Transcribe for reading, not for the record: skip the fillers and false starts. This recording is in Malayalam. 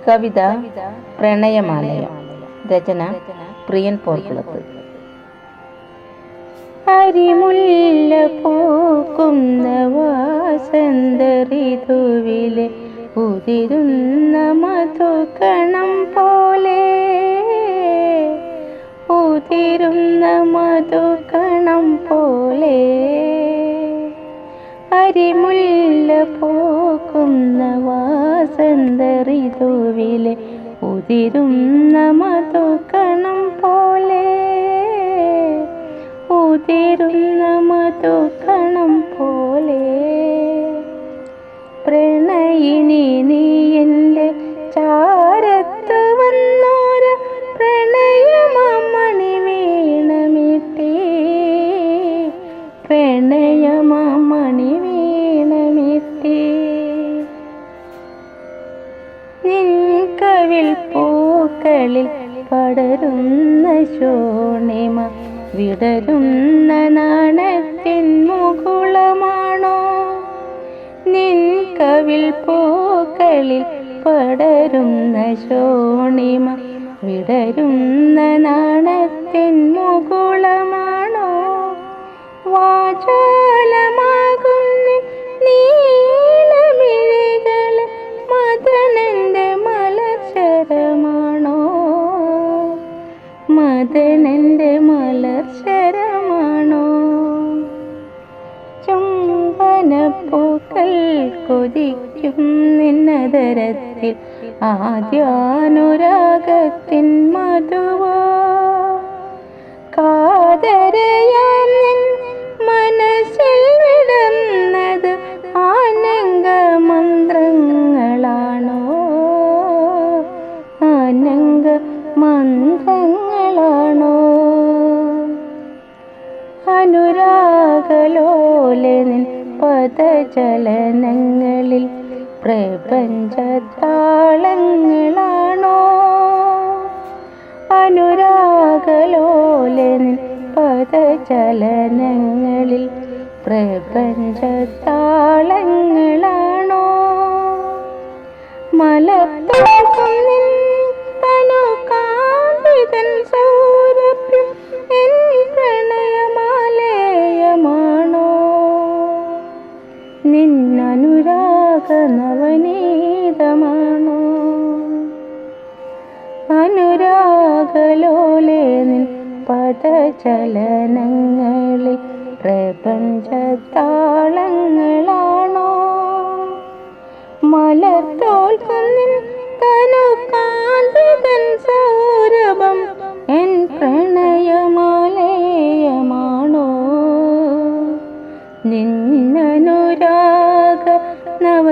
കവിത പ്രണയമാലയം. രചന പ്രിയൻ പോർക്കുളത്ത്. അരിമുല്ല പൂക്കുന്ന വാസന്ത ഋതുവിലെ ഉതിരുന്ന മധുകണം പോലെ, ഉതിരുന്ന മധുകണം പോലെ, അരിമുല്ല പൂക്കുന്ന വാസന്ത ഋതുവിലെ ഉതിരുന്ന മധുകണം പോലെ, ഉതിരുന്ന മധുകണം പോലെ. പ്രണയിനി നീ എൻ്റെ ചാരത്തു വന്നോര പ്രണയമണി വീണമിട്ടേ, പ്രണയമണി വീണമിട്ടേ. നിൻ കവിൾ പൂക്കളിൽ പടരുന്ന ശോണിമ വിടരുന്ന നാണത്തിൻ മുകുളമാണോ? നിൻ കവിൾ പൂക്കളിൽ പടരുന്ന ശോണിമ വിടരുന്ന നാണത്തിൻ മുകുളമാണോ? വാചാലമാകുന്ന നീലമിഴികൾ മദനന്റെ മലർശരമാണോ? മദനന്റെ മലർശരമാണോ? ചുംബനപ്പൂക്കൾ കൊതിക്കും നിന്നതരത്തിൽ ആദ്യാനുരാഗത്തിൻ മധുവോ? കാതരയാൻ നിൻ മനസ്സിൽ വിടുന്നത് ആനന്ദ മന്ത്രങ്ങളാണോ? ആനന്ദ മന്ത്രങ്ങളാണോ? അനുരാഗലോലനിൻ പദചലനങ്ങളിൽ പ്രപഞ്ചതാളങ്ങളാണോ? അനുരാഗലോലനിൻ പദചലനങ്ങളിൽ പ്രപഞ്ചതാളങ്ങളാണോ? മലർത്തോക്കും നിൻ തനുകാന്തിതൻ സൗരഭ്യം എൻ പ്രണയമാലയമാണോ? നിന്നനുരാഗ നവനീതമാണോ? അനുരാഗലോലെ നിൻ പദചലനങ്ങളിൽ പ്രപഞ്ചതാളങ്ങളാണോ? മലർത്തോൽക്കും നിൻ തനുകാന്തിതൻ സൗരഭം എൻ പ്രണയമാലയമാണോ? നിന്നനുരാഗ നവ